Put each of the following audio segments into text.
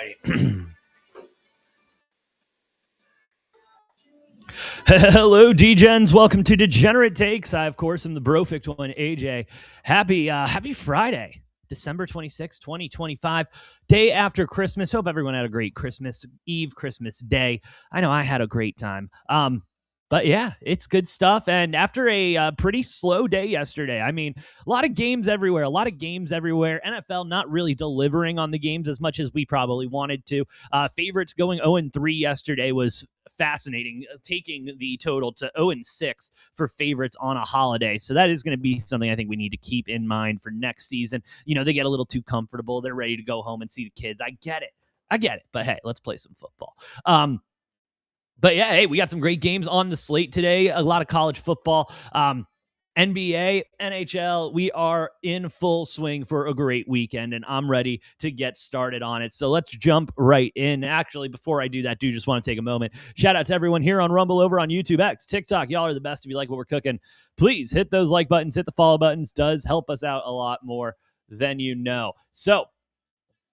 right. Hello, D-Gens. Welcome to Degenerate Takes. I, of course, am the brofict one, AJ. Happy Friday, December 26, 2025, day after Christmas. Hope everyone had a great Christmas Eve, Christmas Day. I know I had a great time. But yeah, it's good stuff. And after a pretty slow day yesterday, I mean, a lot of games everywhere. NFL not really delivering on the games as much as we probably wanted to. Favorites going 0-3 yesterday was fascinating, taking the total to 0-6 for favorites on a holiday. So that is going to be something I think we need to keep in mind for next season. You know, they get a little too comfortable. They're ready to go home and see the kids. I get it. But hey, let's play some football. But yeah, hey, we got some great games on the slate today. A lot of college football, NBA, NHL. We are in full swing for a great weekend, and I'm ready to get started on it. So let's jump right in. Actually, before I do that, do just want to take a moment. Shout out to everyone here on Rumble, over on YouTube, X, TikTok. Y'all are the best. If you like what we're cooking, please hit those like buttons, hit the follow buttons. Does help us out a lot more than you know. So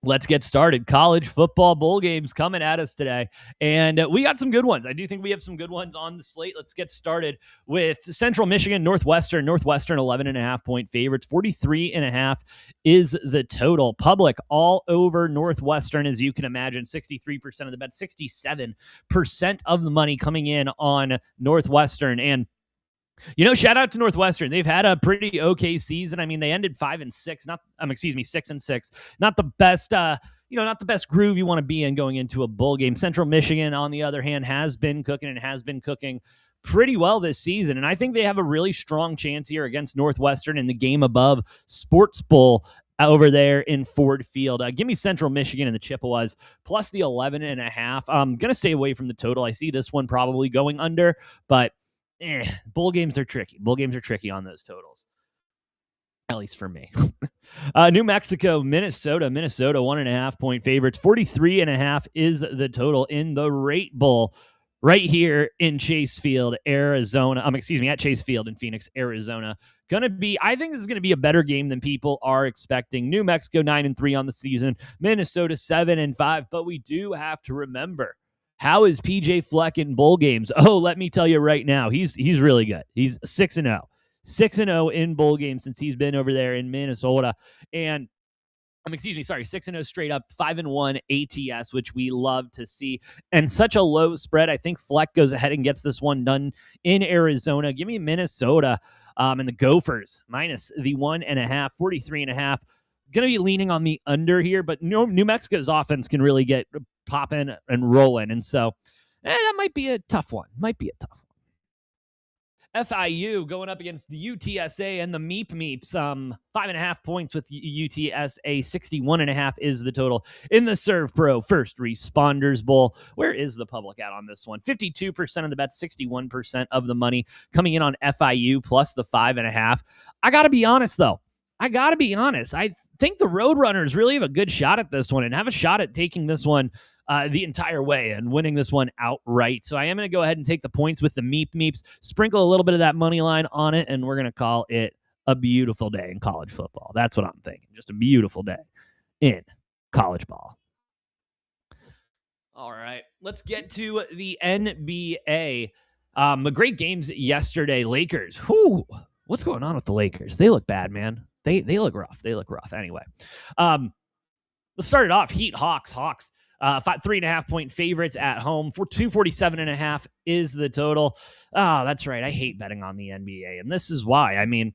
let's get started. College football bowl games coming at us today, and we got some good ones. I do think we have some good ones on the slate. Let's get started with Central Michigan, Northwestern. Northwestern 11.5-point favorites. 43.5 is the total. Public all over Northwestern, as you can imagine. 63% of the bet, 67% of the money coming in on Northwestern. And you know, shout out to Northwestern. They've had a pretty okay season. I mean, they ended 5-6, 6-6. Not the best, not the best groove you want to be in going into a bowl game. Central Michigan, on the other hand, has been cooking pretty well this season. And I think they have a really strong chance here against Northwestern in the game above Sports Bowl over there in Ford Field. Give me Central Michigan and the Chippewas plus the 11.5. I'm going to stay away from the total. I see this one probably going under, but bowl games are tricky. Bowl games are tricky on those totals, at least for me. New Mexico, Minnesota 1.5-point favorites. 43.5 is the total in the Rate Bowl right here in Chase Field, Arizona. At Chase Field in Phoenix, Arizona. I think this is going to be a better game than people are expecting. New Mexico 9-3 on the season. Minnesota 7-5, but we do have to remember, how is PJ Fleck in bowl games? Oh, let me tell you right now, he's really good. He's 6-0. 6-0 in bowl games since he's been over there in Minnesota. And 6-0 straight up, 5-1 ATS, which we love to see. And such a low spread. I think Fleck goes ahead and gets this one done in Arizona. Give me Minnesota and the Gophers minus the 1.5, 43.5. Going to be leaning on the under here, but New Mexico's offense can really get popping and rolling. And so that might be a tough one. FIU going up against the UTSA and the Meeps. 5.5 points with UTSA. 61.5 is the total in the Serve Pro First Responders Bowl. Where is the public at on this one? 52% of the bet, 61% of the money coming in on FIU plus the 5.5. I got to be honest, though. I think the Roadrunners really have a good shot at this one and have a shot at taking this one the entire way and winning this one outright. So I am going to go ahead and take the points with the Meeps, sprinkle a little bit of that money line on it, and we're going to call it a beautiful day in college football. That's what I'm thinking. Just a beautiful day in college ball. All right, let's get to the NBA. Great games yesterday. Lakers. What's going on with the Lakers? They look bad, man. They look rough. Anyway, let's start it off. Heat Hawks. 3.5-point favorites at home. For 247.5 is the total. Oh, that's right. I hate betting on the NBA, and this is why. I mean,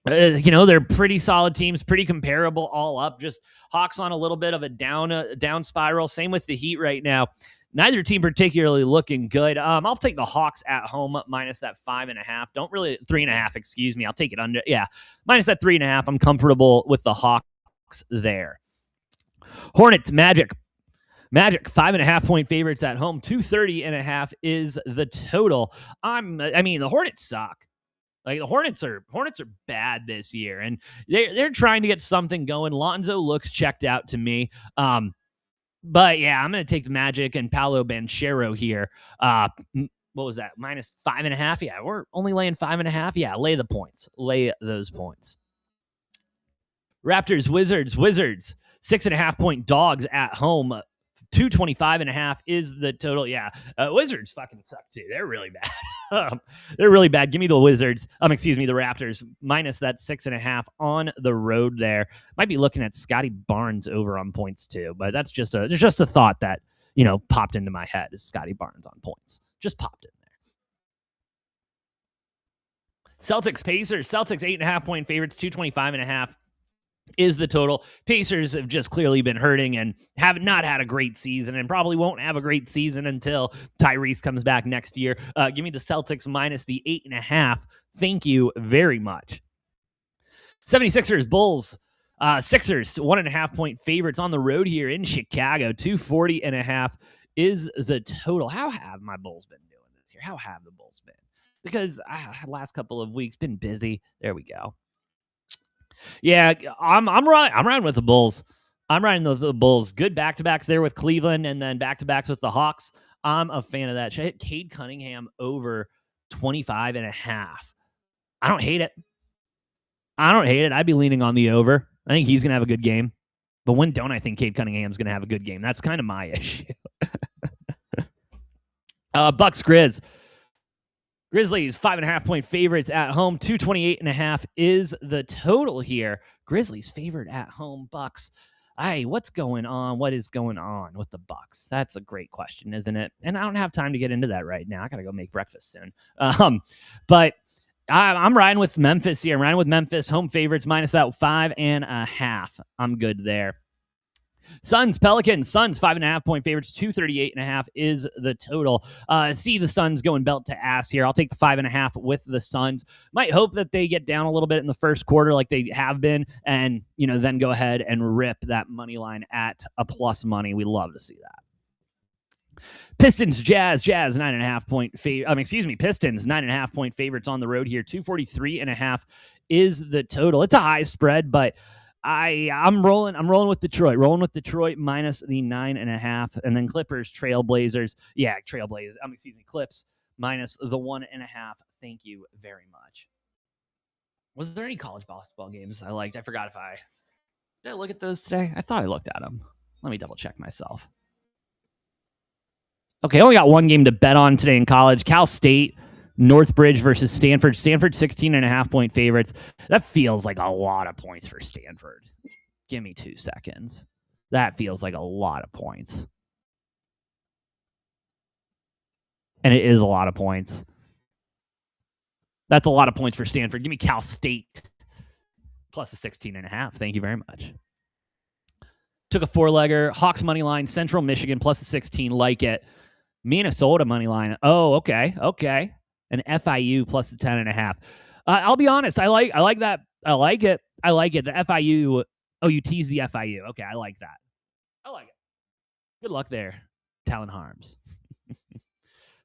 they're pretty solid teams, pretty comparable all up. Just Hawks on a little bit of a down spiral. Same with the Heat right now. Neither team particularly looking good. I'll take the Hawks at home minus that 5.5. 3.5, excuse me. I'll take it under. Yeah, minus that 3.5. I'm comfortable with the Hawks there. Hornets, Magic 5.5-point favorites at home. 230.5 is the total. The Hornets suck. Like the Hornets are bad this year, and they're trying to get something going. Lonzo looks checked out to me. But yeah, I'm going to take the Magic and Paolo Banchero here. What was that? Minus 5.5. Yeah, we're only laying 5.5. Yeah, lay the points. Lay those points. Raptors, Wizards. 6.5-point dogs at home. 225.5 is the total. Yeah, Wizards fucking suck too. They're really bad. They're really bad. Give me the Wizards. Excuse me, the Raptors minus that 6.5 on the road. There might be looking at Scotty Barnes over on points too, but that's just a thought that popped into my head. Is Scotty Barnes on points? Just popped in there. Celtics Pacers. Celtics 8.5-point favorites. 225.5. is the total. Pacers have just clearly been hurting and have not had a great season and probably won't have a great season until Tyrese comes back next year. Give me the Celtics minus the 8.5. Thank you very much. 76ers Bulls. Sixers 1.5-point favorites on the road here in Chicago. 240.5 is the total. How have my Bulls been doing this year? How have the Bulls been? Because last couple of weeks been busy. There we go. Yeah, I'm riding with the Bulls. I'm riding with the Bulls. Good back-to-backs there with Cleveland and then back-to-backs with the Hawks. I'm a fan of that. Should I hit Cade Cunningham over 25.5? I don't hate it. I'd be leaning on the over. I think he's going to have a good game. But when don't I think Cade Cunningham's going to have a good game? That's kind of my issue. Bucks Grizz. Grizzlies 5.5-point favorites at home. 228.5 is the total here. Grizzlies favored at home. Bucks. Hey, what's going on? What is going on with the Bucks? That's a great question, isn't it? And I don't have time to get into that right now. I gotta go make breakfast soon. But I'm riding with Memphis here. I'm riding with Memphis home favorites minus that 5.5. I'm good there. Suns, Pelicans. Suns 5.5-point favorites. 238.5 is the total. See the Suns going belt to ass here. I'll take the 5.5 with the Suns. Might hope that they get down a little bit in the first quarter like they have been, and then go ahead and rip that money line at a plus money. We love to see that. Pistons, Jazz 9.5-point Pistons 9.5-point favorites on the road here. 243.5 is the total. It's a high spread, but I'm rolling with Detroit. Rolling with Detroit minus the 9.5, and then Clippers, Trailblazers. Yeah, Clips minus the 1.5. Thank you very much. Was there any college basketball games I liked? I forgot did I look at those today? I thought I looked at them. Let me double check myself. Okay, only got one game to bet on today in college. Cal State, Northbridge versus Stanford. Stanford 16.5-point favorites. That feels like a lot of points for Stanford. Give me 2 seconds. That feels like a lot of points. And it is a lot of points. That's a lot of points for Stanford. Give me Cal State plus the 16.5. Thank you very much. Took a 4-legger. Hawks money line. Central Michigan plus the 16. Like it. Minnesota money line. Oh, okay. And FIU plus the 10.5. I'll be honest. I like that. I like it. The FIU. Oh, you tease the FIU. Okay, I like that. I like it. Good luck there, Talon Harms.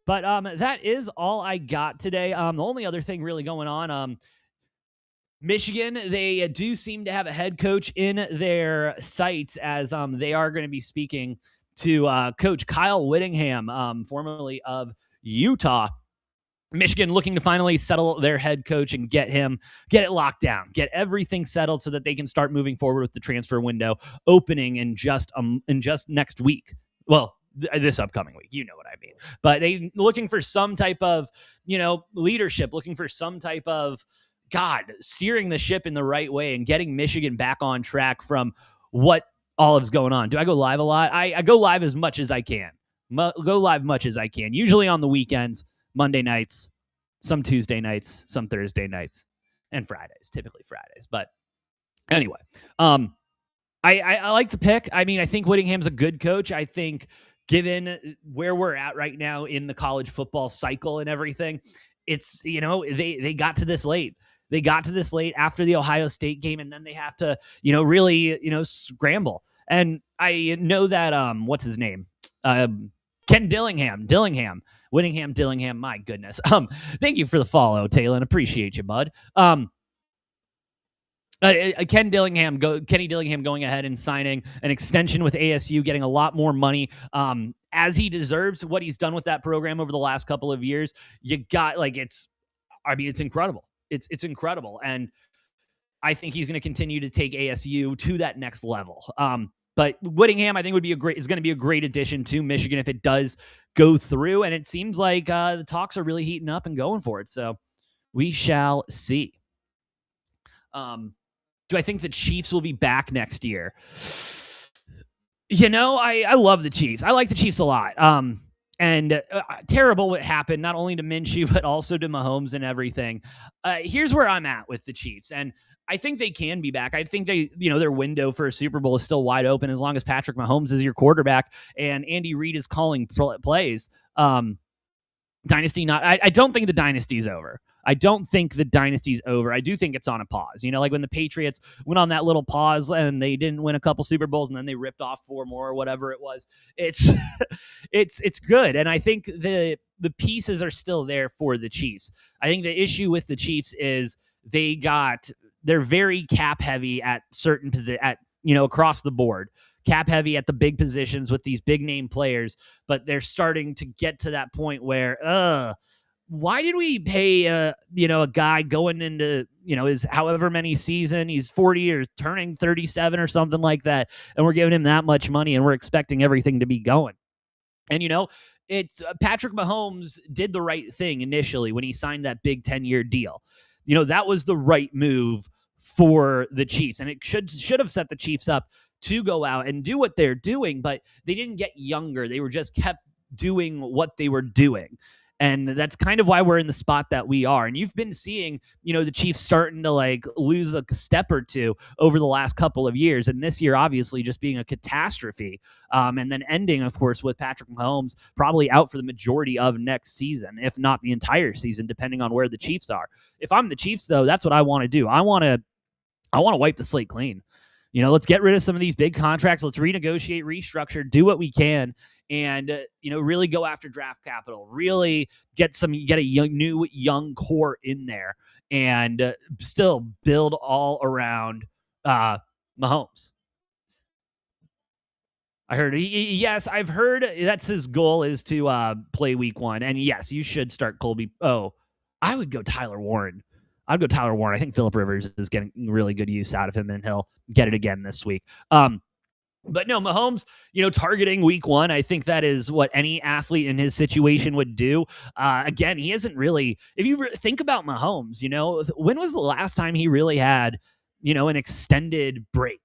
But that is all I got today. The only other thing really going on, Michigan, they do seem to have a head coach in their sights as they are going to be speaking to Coach Kyle Whittingham, formerly of Utah. Michigan looking to finally settle their head coach and get it locked down, get everything settled so that they can start moving forward with the transfer window opening in just next week. Well, this upcoming week, you know what I mean. But they looking for some type of, leadership, looking for some type of steering the ship in the right way and getting Michigan back on track from what all is going on. Do I go live a lot? I go live as much as I can. Usually on the weekends. Monday nights, some Tuesday nights, some Thursday nights, and Fridays, typically Fridays. But anyway, I like the pick. I mean, I think Whittingham's a good coach. I think given where we're at right now in the college football cycle and everything, it's, they got to this late. They got to this late after the Ohio State game, and then they have to, really, scramble. And I know that, what's his name? Ken Dillingham. Whittingham, Dillingham, my goodness. Thank you for the follow, Talon. Appreciate you, bud. Kenny Dillingham going ahead and signing an extension with ASU, getting a lot more money as he deserves. What he's done with that program over the last couple of years, it's incredible. It's incredible. And I think he's going to continue to take ASU to that next level. But Whittingham, I think, is going to be a great addition to Michigan if it does go through. And it seems like the talks are really heating up and going for it. So we shall see. Do I think the Chiefs will be back next year? I love the Chiefs. I like the Chiefs a lot. And terrible what happened, not only to Minshew, but also to Mahomes and everything. Here's where I'm at with the Chiefs. And I think they can be back. I think their window for a Super Bowl is still wide open as long as Patrick Mahomes is your quarterback and Andy Reid is calling plays. Dynasty not. I don't think the dynasty's over. I don't think the dynasty's over. I do think it's on a pause. Like when the Patriots went on that little pause and they didn't win a couple Super Bowls and then they ripped off 4 more or whatever it was. It's it's good. And I think the pieces are still there for the Chiefs. I think the issue with the Chiefs is they're very cap heavy at certain across the board. Cap heavy at the big positions with these big name players, but they're starting to get to that point where, why did we pay, a guy going into, his however many season, he's 40 or turning 37 or something like that, and we're giving him that much money and we're expecting everything to be going. And, it's Patrick Mahomes did the right thing initially when he signed that big 10-year deal. That was the right move for the Chiefs, and it should have set the Chiefs up to go out and do what they're doing, but they didn't get younger. They were just kept doing what they were doing. And that's kind of why we're in the spot that we are. And you've been seeing, the Chiefs starting to lose a step or two over the last couple of years. And this year, obviously, just being a catastrophe. And then ending, of course, with Patrick Mahomes probably out for the majority of next season, if not the entire season, depending on where the Chiefs are. If I'm the Chiefs, though, that's what I want to do. I want to wipe the slate clean. Let's get rid of some of these big contracts. Let's renegotiate, restructure, do what we can, and really go after draft capital. Really get a new young core in there, and still build all around Mahomes. I heard, yes, I've heard that's his goal is to play week 1, and yes, you should start Colby. Oh, I would go Tyler Warren. I'd go Tyler Warren. I think Phillip Rivers is getting really good use out of him, and he'll get it again this week. But no, Mahomes, targeting week 1, I think that is what any athlete in his situation would do. Again, he isn't really, if you think about Mahomes, when was the last time he really had, an extended break?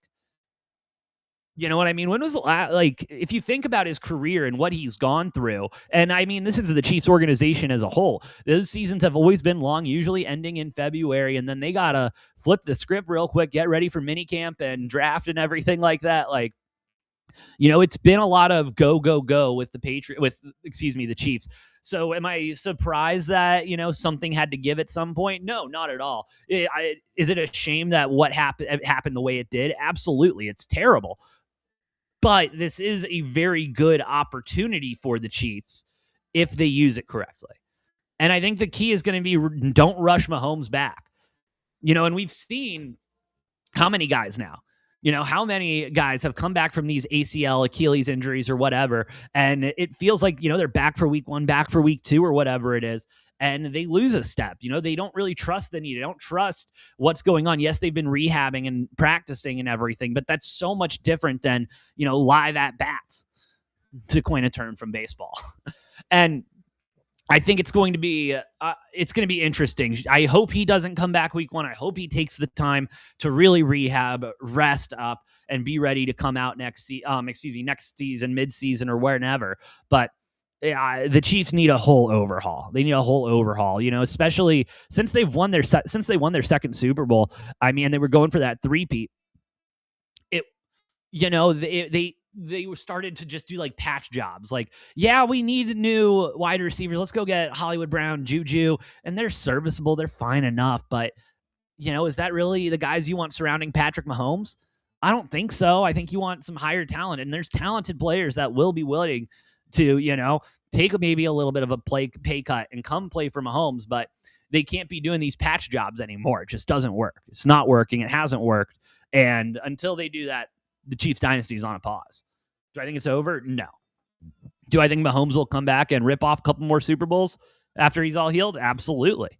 You know what I mean? When was the last, if you think about his career and what he's gone through, and I mean, this is the Chiefs organization as a whole. Those seasons have always been long, usually ending in February, and then they got to flip the script real quick, get ready for minicamp and draft and everything like that. It's been a lot of go with the Chiefs. So am I surprised that, something had to give at some point? No, not at all. Is it a shame that what happened the way it did? Absolutely. It's terrible. But this is a very good opportunity for the Chiefs if they use it correctly. And I think the key is going to be don't rush Mahomes back. And we've seen how many guys now, how many guys have come back from these ACL, Achilles injuries or whatever, and it feels like, they're back for week 1, back for week 2 or whatever it is, and they lose a step. They don't really trust the knee. They don't trust what's going on. Yes, they've been rehabbing and practicing and everything, but that's so much different than, live at bats, to coin a term from baseball. And I think it's going to be interesting. I hope he doesn't come back week 1. I hope he takes the time to really rehab, rest up, and be ready to come out next season, mid-season, or whenever. But the Chiefs need a whole overhaul. They need a whole overhaul, especially since they won their second Super Bowl. I mean, they were going for that three-peat. They were started to just do patch jobs. We need new wide receivers. Let's go get Hollywood Brown, Juju, and they're serviceable. They're fine enough. But, is that really the guys you want surrounding Patrick Mahomes? I don't think so. I think you want some higher talent, and there's talented players that will be willing to, take maybe a little bit of a pay cut and come play for Mahomes, but they can't be doing these patch jobs anymore. It just doesn't work. It's not working. It hasn't worked. And until they do that, the Chiefs dynasty is on a pause. Do I think it's over? No. Do I think Mahomes will come back and rip off a couple more Super Bowls after he's all healed? Absolutely.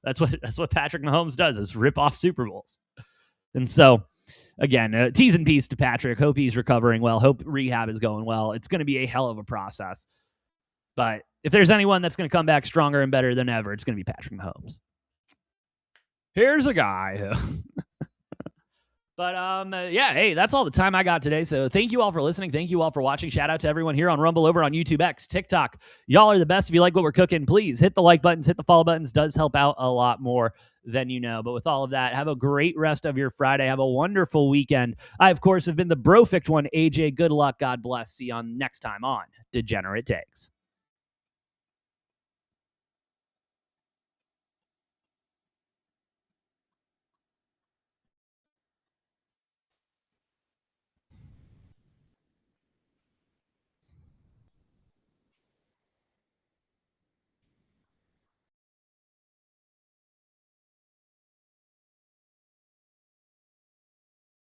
That's what Patrick Mahomes does, is rip off Super Bowls. And so, again, T's and P's to Patrick. Hope he's recovering well. Hope rehab is going well. It's going to be a hell of a process. But if there's anyone that's going to come back stronger and better than ever, it's going to be Patrick Mahomes. Here's a guy who... But yeah, hey, that's all the time I got today. So thank you all for listening. Thank you all for watching. Shout out to everyone here on Rumble, over on YouTube, X, TikTok. Y'all are the best. If you like what we're cooking, please hit the like buttons, hit the follow buttons. Does help out a lot more than you know. But with all of that, have a great rest of your Friday. Have a wonderful weekend. I, of course, have been the Brofict one, AJ. Good luck. God bless. See you on next time on Degenerate Takes.